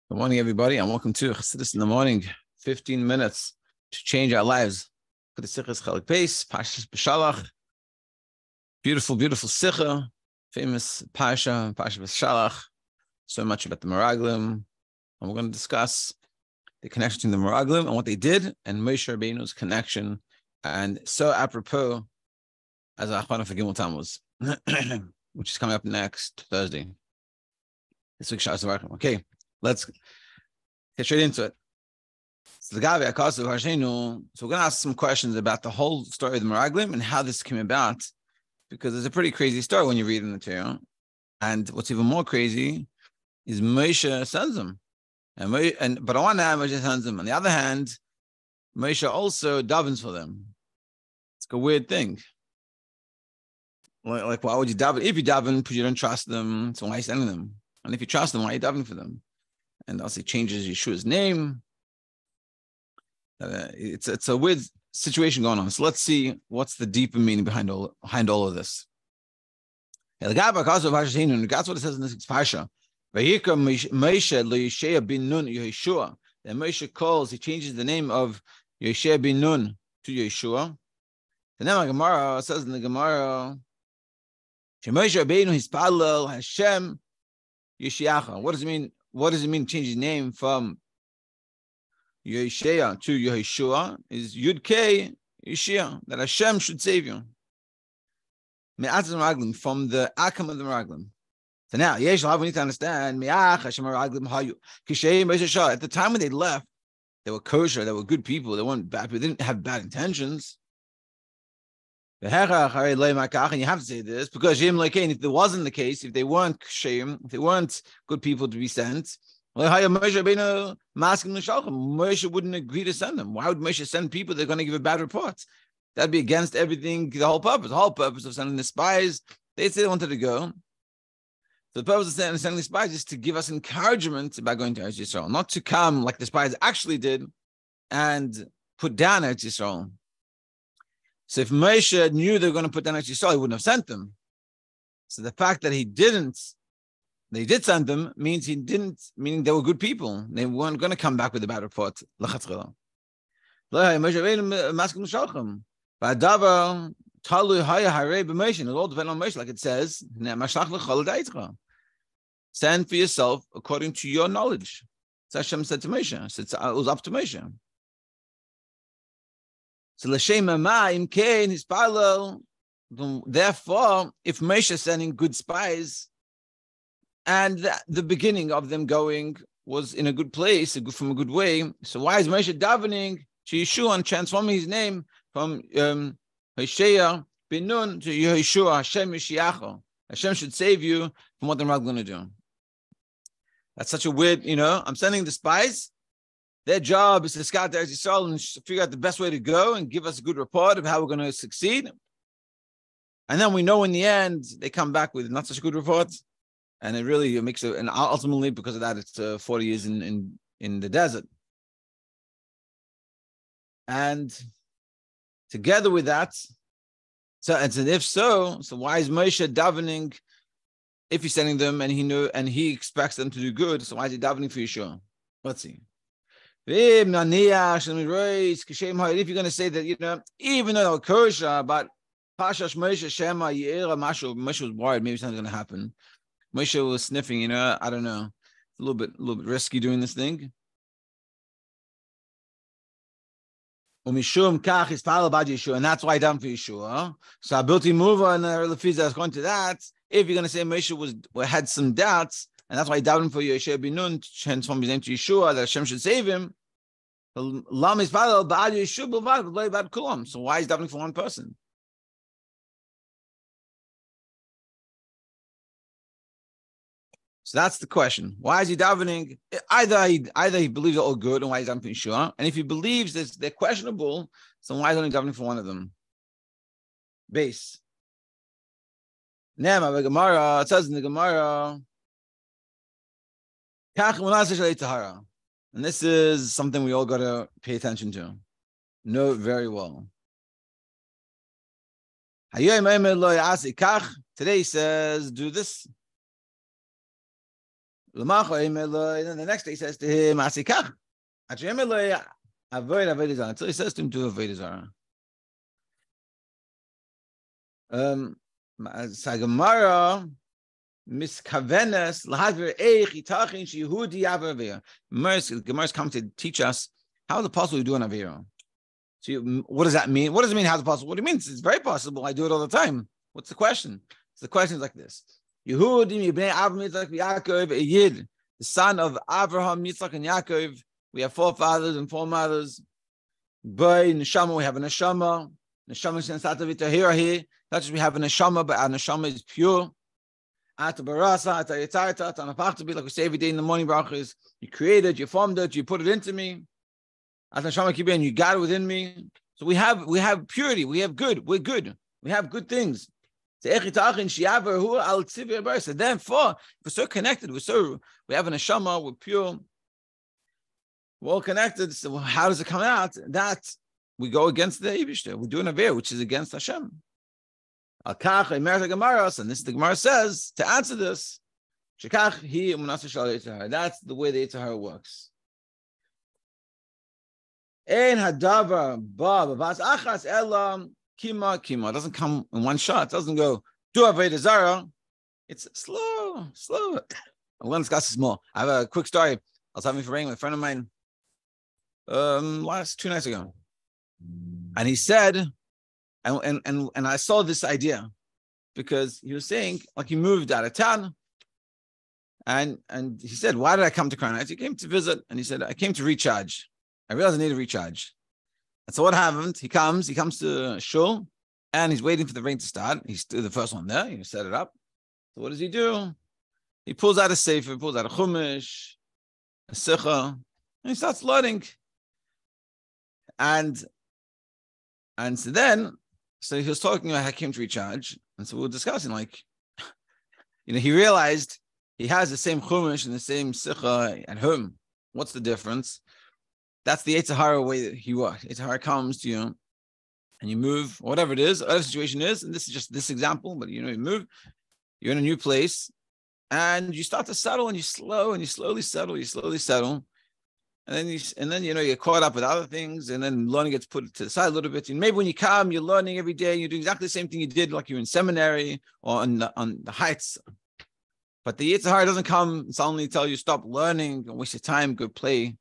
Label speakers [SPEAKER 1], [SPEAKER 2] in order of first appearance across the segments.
[SPEAKER 1] Good morning, everybody, and welcome to Chassidus in the Morning. 15 minutes to change our lives. For the Sichas Chelik Beis, Parshas B'Shalach. Beautiful, beautiful Sicha, famous Parshas B'Shalach. So much about the Meraglim, and we're going to discuss the connection to the Meraglim and what they did, and Moshe Rabbeinu's connection, and so apropos as Achana for Gimel Tammuz, which is coming up next Thursday. This week's Shas Varchim. Okay. Let's get straight into it. So we're going to ask some questions about the whole story of the Meraglim and how this came about, because it's a pretty crazy story when you read the material. And what's even more crazy is Moshe sends them. But on one hand, Moshe sends them. On the other hand, Moshe also davens for them. It's a weird thing. Like, why would you daven? If you daven, because you don't trust them, so why are you sending them? And if you trust them, why are you davening for them? And also changes Yeshua's name. It's a weird situation going on. So let's see what's the deeper meaning behind all of this. That's what it says in this parsha. Moshe bin Nun Yeshua. Then Moshe calls, he changes the name of Yeshua bin Nun to Yeshua. The name of Gemara says in the Gemara, Moshe Rabbeinu hispalel Hashem Yeshiacha. What does it mean? What does it mean change his name from Yeshua to Yeshua? Is Yud K Yeshua, that Hashem should save you. Me'at Meraglim, from the Akam of the Meraglim. So now, we need to understand, at the time when they left, they were kosher, they were good people, they weren't bad people, they didn't have bad intentions. And you have to say this because if there wasn't the case, if they weren't shame, if they weren't good people to be sent, Moshe wouldn't agree to send them. Why would Moshe send people that are going to give a bad report? That'd be against everything, the whole purpose. The whole purpose of sending the spies, they said they wanted to go. So the purpose of sending the spies is to give us encouragement about going to Eretz Yisrael, not to come like the spies actually did and put down Eretz Yisrael. So if Moshe knew they were going to put down Eretz Yisrael, he wouldn't have sent them. So the fact that he did send them, meaning they were good people. They weren't going to come back with a bad report. It all depends on Moshe, like it says, send for yourself according to your knowledge. So Hashem said to Moshe, so it was up to Moshe. So l'shem im kain his parallel. Therefore, if Moshe is sending good spies, and the beginning of them going was in a good place, from a good way, so why is Moshe davening to Yeshua and transforming his name from Hoshea bin Nun to Yeshua, Hashem Yeshiacha? Hashem should save you from what they're not going to do. That's such a weird, I'm sending the spies. Their job is to scout the Eretz Yisrael and figure out the best way to go and give us a good report of how we're going to succeed. And then we know in the end, they come back with not such a good report. And it really makes it, and ultimately because of that, it's 40 years in the desert. And together with that, so if so why is Moshe davening if he's sending them and he expects them to do good? So why is he davening for Yeshua? Let's see. If you're going to say that, even though they were kosher, but Pashash Moshe Shema Yeira Mashu, Moshe was worried maybe something's going to happen. Moshe was sniffing, I don't know, a little bit risky doing this thing. And that's why I done for Yeshua. So ability mover and Lefiza is going to that. If you're going to say Moshe had some doubts, and that's why he davened for Yeshua bin Nun to transform his name to Yeshua, that Hashem should save him. So why is he davening for one person? So that's the question. Why is he davening? Either he believes they're all good, and why he's davening for Yeshua. And if he believes they're questionable, so why is he only davening for one of them? Base. It says in the Gemara, and this is something we all got to pay attention to. Know it very well. Today he says, do this. And then the next day he says to him, Asikach. Until he says to him to avoid Zara. Sagamara miskavenes lahadver eich itachin shehudi avera. Gemara's come to teach us how is it possible to do an avera. So what does that mean? What does it mean? How's it possible? What do you mean? It's very possible. I do it all the time. What's the question? So the question is like this: Yehudim Yibnei Avraham Yitzchak Yaakov, a Yid, the son of Avraham, Yitzchak, and Yaakov. We have four fathers and four mothers. By neshama, we have a neshama. Neshama is inside here. Not just we have a neshama, but our neshama is pure. Ata barasa, ata yitzarta, ata napachtabi, like we say every day in the morning brachas. You created, you formed it, you put it into me. Ata neshama kibbeh, you got it within me. So we have purity, we have good, we're good, we have good things. So therefore, we're so connected, we have a neshama, we're pure. We're all connected. So how does it come out? That we go against the Eibishter. We do an Avera, which is against Hashem. And this the Gemara says, to answer this, that's the way the Yetzer Hara works. It doesn't come in one shot. It doesn't go, do Avodah Zarah. It's slow. I'll learn this small. I have a quick story. I was having for with a friend of mine last 2 nights ago, and he said, and I saw this idea because he was saying like he moved out of town, and he said, why did I come to Crown Heights? He came to visit, and he said, I came to recharge. I realized I need to recharge. And so what happened? He comes to shul, and he's waiting for the rain to start. He's the first one there. He set it up. So what does he do? He pulls out a sefer, pulls out a chumash, a sicha, and he starts learning. And so he was talking about how I came to recharge. And so we were discussing, like, he realized he has the same chumash and the same sicha at home. What's the difference? That's the Yetzer Hara way that he works. Yetzer Hara comes to you and you move, whatever it is, whatever the situation is, and this is just this example, but you move, you're in a new place, and you start to settle, and you slowly settle. And then you're caught up with other things, and then learning gets put to the side a little bit. And maybe when you come, you're learning every day. You do exactly the same thing you did, like you're in seminary or on the heights. But the Yetzer Hara doesn't come and suddenly tell you stop learning, don't waste your time, go play,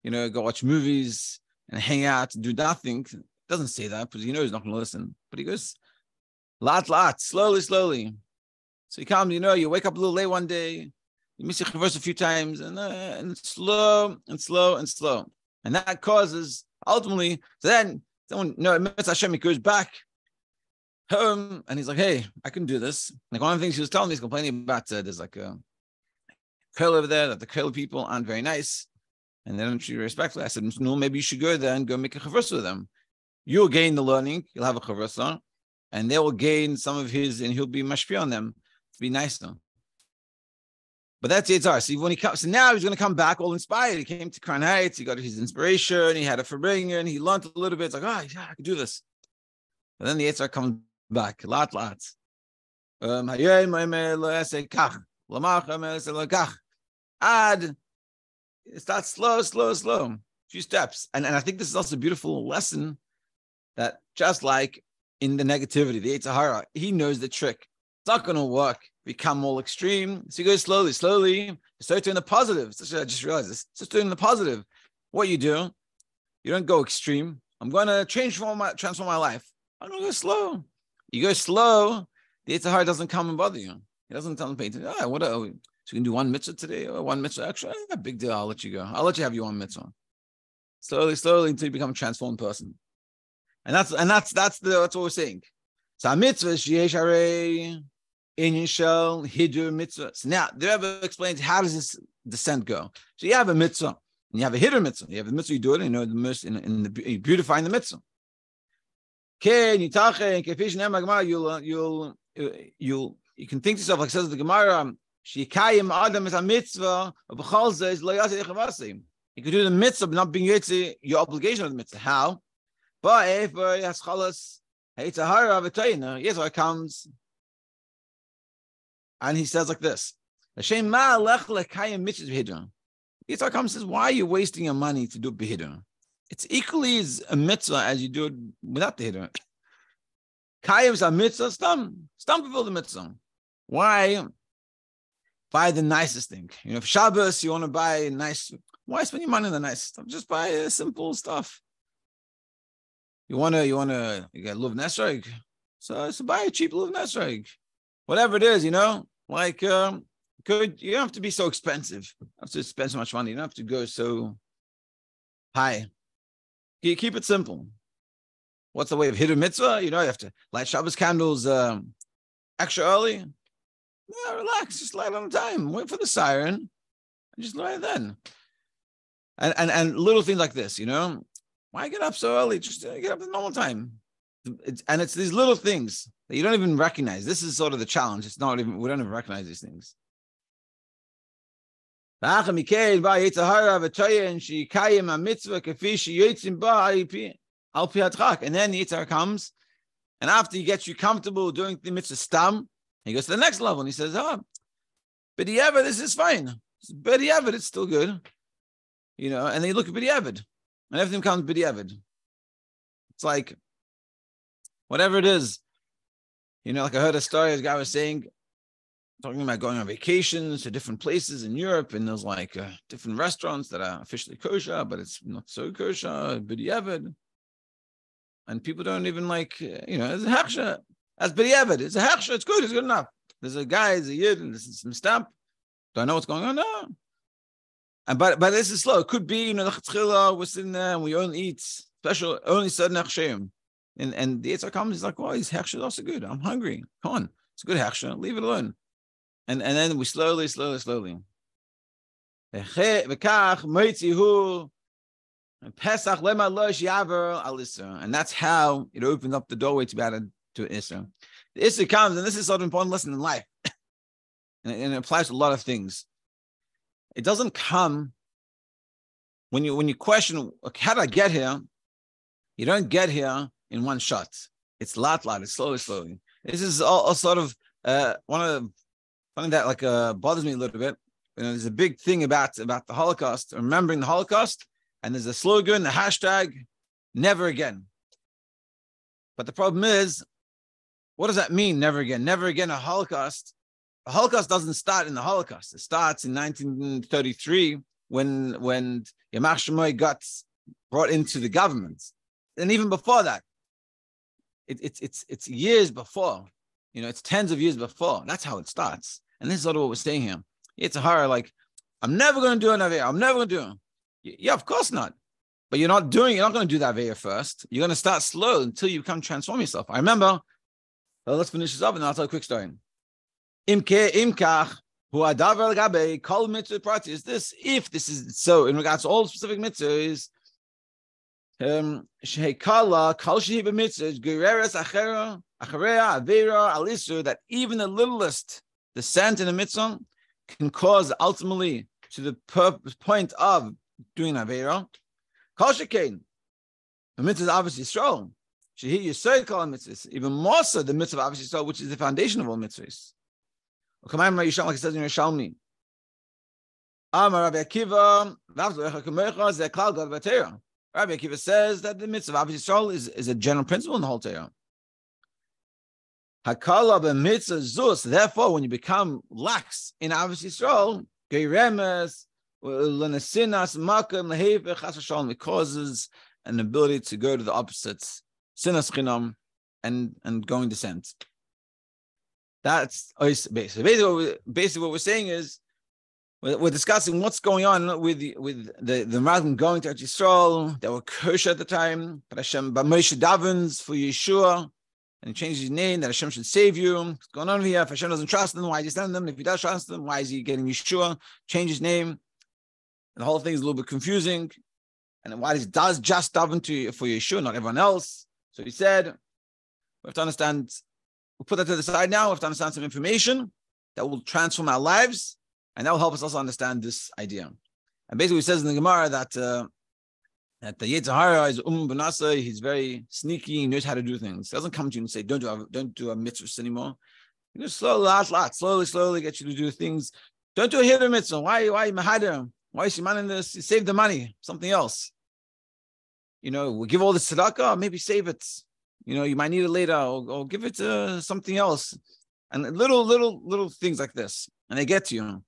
[SPEAKER 1] go watch movies and hang out and do nothing. It doesn't say that because he's not going to listen. But he goes, lot, slowly. So you come, you wake up a little late one day. You miss your verse a few times, and it's slow. And that causes, ultimately, so then someone, Hashem, he goes back home, and he's like, hey, I can do this. Like one of the things he was telling me, he's complaining about, there's like a curl over there, that the curl people aren't very nice, and they don't treat you respectfully. I said, no, maybe you should go there and go make a chavrasa with them. You'll gain the learning, you'll have a chavrasa, and they will gain some of his, and he'll be mashpia on them to be nice to them. But that's Yetzer Hara. So when he comes, so now he's going to come back all inspired. He came to Crown Heights. He got his inspiration. He had a farbrengen, and he learned a little bit. It's like, I can do this. But then the Yetzer Hara comes back. Lots. It starts slow. A few steps. And I think this is also a beautiful lesson that just like in the negativity, the Yetzer Hara, he knows the trick. It's not going to work. Become all extreme. So you go slowly. Start doing the positive. I just realized this. Just doing the positive. What you do, you don't go extreme. I'm going to transform my life. I'm going to go slow. You go slow, the Yetzer Hara doesn't come and bother you. He doesn't tell the painter, so you can do one mitzvah today or one mitzvah extra. A big deal. I'll let you go. I'll let you have your one mitzvah. Slowly until you become a transformed person. And that's what we're saying. So a mitzvah sheyesh Inyan shel hidur mitzvah. So now the Rebbe explains how does this descent go. So you have a mitzvah and you have a hidur mitzvah. You have the mitzvah, you do it, and the mitzvah in the beautifying the mitzvah. You can think to yourself, like says the Gemara, shikayim adam is a mitzvah, but b'chalze is lo yaseh echavasi. You could do the mitzvah, but not being your obligation of the mitzvah. How? But if yaschalas Yetzer Hara v'toyna, Yetzer Hara comes. And he says like this, Hashem ma lech lekayim mitzvahs b'hidron. Yitzhak comes and says, why are you wasting your money to do b'hidron? It's equally as a mitzvah as you do it without the hidron. Kayim is a mitzvah, stam fulfill the mitzvah. Why buy the nicest thing? You know, for Shabbos, you want to buy nice. Why spend your money on the nice stuff? Just buy simple stuff. You get luv nesrog, so buy a cheap luv nesrog. Whatever it is, you know, like you don't have to be so expensive. You don't have to spend so much money. You don't have to go so high. You keep it simple. What's the way of hidden mitzvah? You know, you have to light Shabbos candles extra early. Yeah, relax, just light on time. Wait for the siren, and just light it then. And little things like this, you know. Why get up so early? Just get up at the normal time. It's these little things that you don't even recognize. This is sort of the challenge. It's not even, we don't even recognize these things. And then the Yitzhar comes, and after he gets you comfortable doing the mitzvah stam, he goes to the next level and he says, b'diavad, this is fine. B'diavad, it's still good. You know, and then you look at b'diavad, and everything comes b'diavad. It's like, whatever it is, you know, like I heard a story, this guy was saying, talking about going on vacations to different places in Europe, and there's like different restaurants that are officially kosher, but it's not so kosher, b'diavad. And people don't even like, you know, it's a hechsher. As b'diavad, it's a hechsher, it's good enough. There's a guy, there's a yid, and this is some stamp. Do I know what's going on? No. And but this is slow. It could be, you know, we're sitting there and we only eat special, only certain hechsherim. And the Yitzhak comes, he's like, oh, these hechsher are also good. I'm hungry. Come on. It's a good hechsher. Leave it alone. And then we slowly. And Pesach lema losh yaver al Isra. And that's how it opens up the doorway to be added to Isra. The Isra comes, and this is sort of an important lesson in life. and it applies to a lot of things. It doesn't come when you question, how did I get here? You don't get here in one shot. It's lot. It's slowly. This is all sort of one of the something that like bothers me a little bit. You know, there's a big thing about the Holocaust, remembering the Holocaust, and there's a slogan, the hashtag, never again. But the problem is, what does that mean, never again? Never again a Holocaust. The Holocaust doesn't start in the Holocaust. It starts in 1933 when Yamach Shemoy got brought into the government. And even before that, it's years before. You know, it's tens of years before. That's how it starts. And this is sort of what we're saying here. It's a horror, like, I'm never going to do an Aveya. I'm never going to do it. Yeah, of course not. But you're not going to do the Aveya first. You're going to start slow until you come transform yourself. I remember, let's finish this up and then I'll tell a quick story. Imkach, hu adavar l'gabe, kol mitzvah prati, is this, if this is so, in regards to all specific mitzvahs, shehekala, kol shehi b'mitzvahs, gereres achera, achareya, avera, alisur, that even the littlest descent in a mitzvah can cause ultimately to the point of doing avera. Kol shekein, the mitzvah is obviously strong. Shehi yisrael kol mitzvahs, even more so the mitzvah obviously strong, which is the foundation of all mitzvahs. Like it says in Yerushalmi. Amar Rabbi Akiva, Rabbi Akiva says that the mitzvah of Yisrael is a general principle in the whole Torah. Hakala b'mitzvah zus. Therefore, when you become lax in Avos Yisrael, geiremes l'nesinas makam lehevech chas v'shalom, it causes an ability to go to the opposites, sinas chinam, and going descent. That's basically what we're saying is we're discussing what's going on with the Rambam going to Yisrael. They were kosher at the time, but Moshe davens for Yeshua, and he changed his name that Hashem should save you. What's going on here? If Hashem doesn't trust them, why is he sending them? If he does trust them, why is he getting Yeshua? Change his name, and the whole thing is a little bit confusing. And why does just daven for Yeshua, not everyone else? So he said, we have to understand. We'll put that to the side now. We have to understand some information that will transform our lives, and that will help us also understand this idea. And basically, he says in the Gemara that the Yetzer Hara is B'nasa. He's very sneaky. He knows how to do things. He doesn't come to you and say, "Don't do a mitzvah anymore." He just slowly get you to do things Don't do a hitter mitzvah. Why mahadir? Why is she manning this? You save the money, something else. We'll give all the tzedakah, maybe save it. You might need it later, or give it to something else. And little things like this. And they get to you. And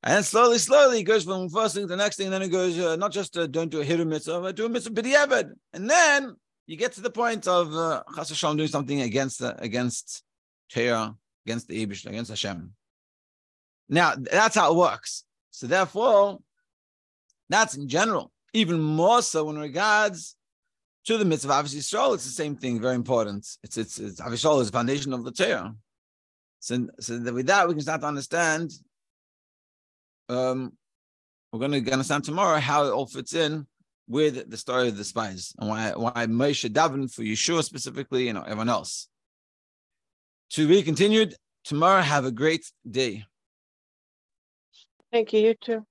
[SPEAKER 1] then slowly it goes from first thing to the next thing. And then it goes, not just don't do a hitter mitzvah, but do a mitzvah b'diavad. And then you get to the point of chas v'shalom doing something against Torah, against the Eibush, against Hashem. Now, that's how it works. So therefore, that's in general. Even more so in regards to the mitzvah of Yisrael, it's the same thing, very important. It's Yisrael is the foundation of the Torah. So that with that, we can start to understand, we're going to understand tomorrow how it all fits in with the story of the spies and why Moshe davened for Yeshua specifically and everyone else. To be continued tomorrow. Have a great day.
[SPEAKER 2] Thank you. You too.